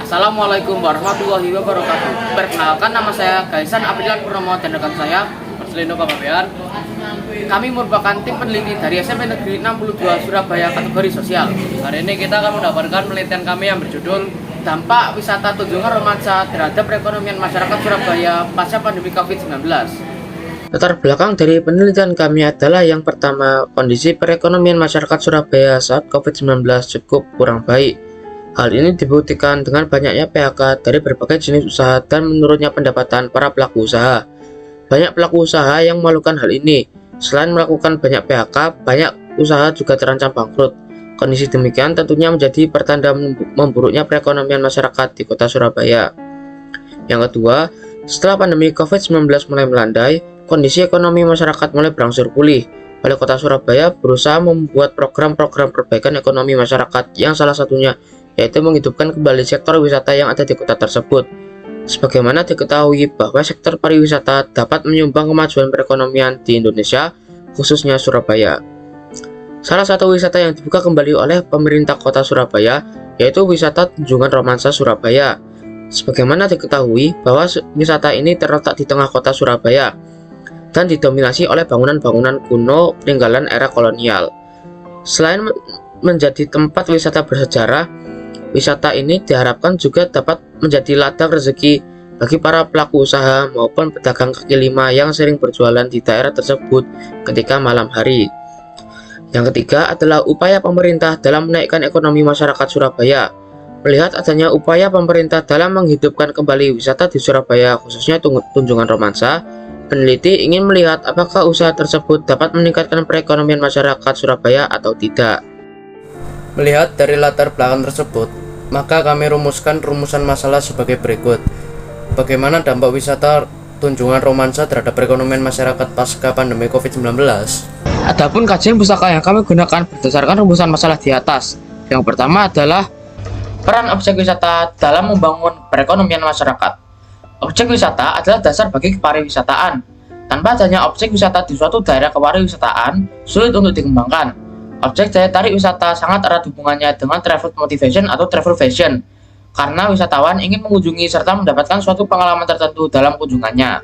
Assalamualaikum warahmatullahi wabarakatuh. Perkenalkan, nama saya Gaisan Aprilan Purnomo dan rekan saya Marcelino Panggabean. Kami merupakan tim peneliti dari SMP Negeri 62 Surabaya kategori sosial. Hari ini kita akan mendapatkan penelitian kami yang berjudul Dampak Wisata Tunjungan Romansa Terhadap Perekonomian Masyarakat Surabaya Pasca Pandemi COVID-19. Latar belakang dari penelitian kami adalah yang pertama, kondisi perekonomian masyarakat Surabaya saat COVID-19 cukup kurang baik. Hal ini dibuktikan dengan banyaknya PHK dari berbagai jenis usaha dan menurunnya pendapatan para pelaku usaha. Banyak pelaku usaha yang melakukan hal ini. Selain melakukan banyak PHK, banyak usaha juga terancam bangkrut. Kondisi demikian tentunya menjadi pertanda memburuknya perekonomian masyarakat di kota Surabaya. Yang kedua, setelah pandemi COVID-19 mulai melandai, kondisi ekonomi masyarakat mulai berangsur pulih. Wali Kota Surabaya berusaha membuat program-program perbaikan ekonomi masyarakat yang salah satunya yaitu menghidupkan kembali sektor wisata yang ada di kota tersebut. Sebagaimana diketahui bahwa sektor pariwisata dapat menyumbang kemajuan perekonomian di Indonesia, khususnya Surabaya. Salah satu wisata yang dibuka kembali oleh pemerintah kota Surabaya yaitu wisata Tunjungan Romansa Surabaya. Sebagaimana diketahui bahwa wisata ini terletak di tengah kota Surabaya dan didominasi oleh bangunan-bangunan kuno peninggalan era kolonial. Selain menjadi tempat wisata bersejarah, wisata ini diharapkan juga dapat menjadi ladang rezeki bagi para pelaku usaha maupun pedagang kaki lima yang sering berjualan di daerah tersebut ketika malam hari. Yang ketiga adalah upaya pemerintah dalam menaikkan ekonomi masyarakat Surabaya. Melihat adanya upaya pemerintah dalam menghidupkan kembali wisata di Surabaya, khususnya Tunjungan Romansa, peneliti ingin melihat apakah usaha tersebut dapat meningkatkan perekonomian masyarakat Surabaya atau tidak. Melihat dari latar belakang tersebut, maka kami rumuskan rumusan masalah sebagai berikut. Bagaimana dampak wisata Tunjungan Romansa terhadap perekonomian masyarakat pasca pandemi COVID-19? Adapun kajian pustaka yang kami gunakan berdasarkan rumusan masalah di atas. Yang pertama adalah peran objek wisata dalam membangun perekonomian masyarakat. Objek wisata adalah dasar bagi kepariwisataan. Tanpa adanya objek wisata di suatu daerah kepariwisataan, sulit untuk dikembangkan. Objek daya tarik wisata sangat erat hubungannya dengan travel motivation atau travel fashion, karena wisatawan ingin mengunjungi serta mendapatkan suatu pengalaman tertentu dalam kunjungannya.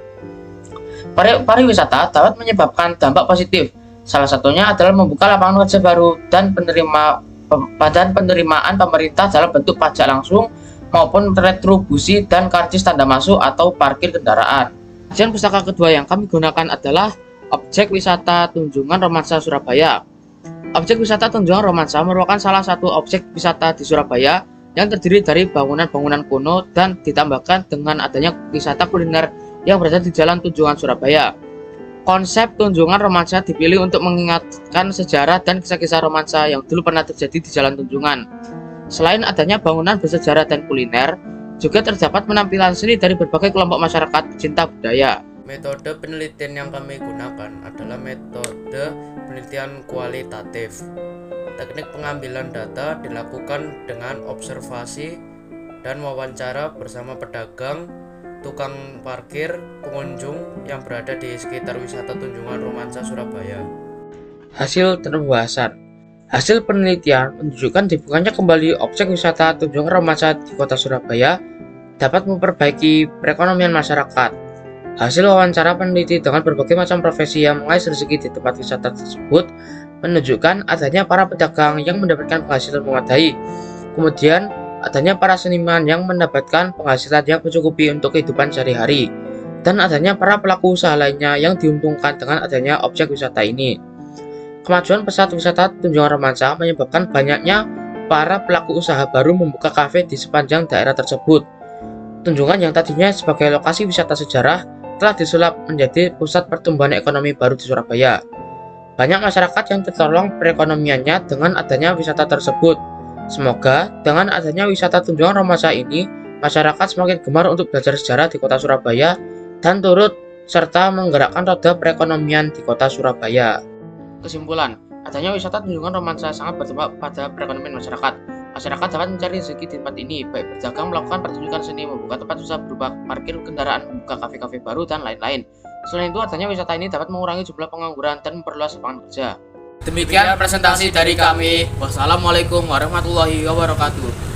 Pariwisata dapat menyebabkan dampak positif, salah satunya adalah membuka lapangan kerja baru dan penerimaan pemerintah dalam bentuk pajak langsung maupun retribusi dan karcis tanda masuk atau parkir kendaraan. Kajian pustaka kedua yang kami gunakan adalah objek wisata Tunjungan Romansa Surabaya. Objek wisata Tunjungan Romansa merupakan salah satu objek wisata di Surabaya yang terdiri dari bangunan-bangunan kuno dan ditambahkan dengan adanya wisata kuliner yang berada di Jalan Tunjungan Surabaya. Konsep Tunjungan Romansa dipilih untuk mengingatkan sejarah dan kisah-kisah romansa yang dulu pernah terjadi di Jalan Tunjungan. Selain adanya bangunan bersejarah dan kuliner, juga terdapat penampilan seni dari berbagai kelompok masyarakat pecinta budaya. Metode penelitian yang kami gunakan adalah metode penelitian kualitatif. Teknik pengambilan data dilakukan dengan observasi dan wawancara bersama pedagang, tukang parkir, pengunjung yang berada di sekitar wisata Tunjungan Romansa Surabaya. Hasil pembahasan. Hasil penelitian menunjukkan dibukanya kembali objek wisata Tunjungan Romansa di kota Surabaya dapat memperbaiki perekonomian masyarakat. Hasil wawancara peneliti dengan berbagai macam profesi yang mengais rezeki di tempat wisata tersebut menunjukkan adanya para pedagang yang mendapatkan penghasilan memadai, kemudian adanya para seniman yang mendapatkan penghasilan yang mencukupi untuk kehidupan sehari-hari, dan adanya para pelaku usaha lainnya yang diuntungkan dengan adanya objek wisata ini. Kemajuan pesat wisata Tunjungan Romansa menyebabkan banyaknya para pelaku usaha baru membuka kafe di sepanjang daerah tersebut. Tunjungan yang tadinya sebagai lokasi wisata sejarah telah disulap menjadi pusat pertumbuhan ekonomi baru di Surabaya. Banyak masyarakat yang tertolong perekonomiannya dengan adanya wisata tersebut. Semoga dengan adanya wisata Tunjungan Romansa ini, masyarakat semakin gemar untuk belajar sejarah di kota Surabaya dan turut serta menggerakkan roda perekonomian di kota Surabaya. Kesimpulan, adanya wisata Tunjungan Romansa sangat berdampak pada perekonomian masyarakat. Masyarakat dapat mencari rezeki di tempat ini, baik berdagang, melakukan pertunjukan seni, membuka tempat usaha berupa parkir kendaraan, membuka kafe-kafe baru, dan lain-lain. Selain itu, adanya wisata ini dapat mengurangi jumlah pengangguran dan memperluas lapangan kerja. Demikian presentasi dari kami. Wassalamualaikum warahmatullahi wabarakatuh.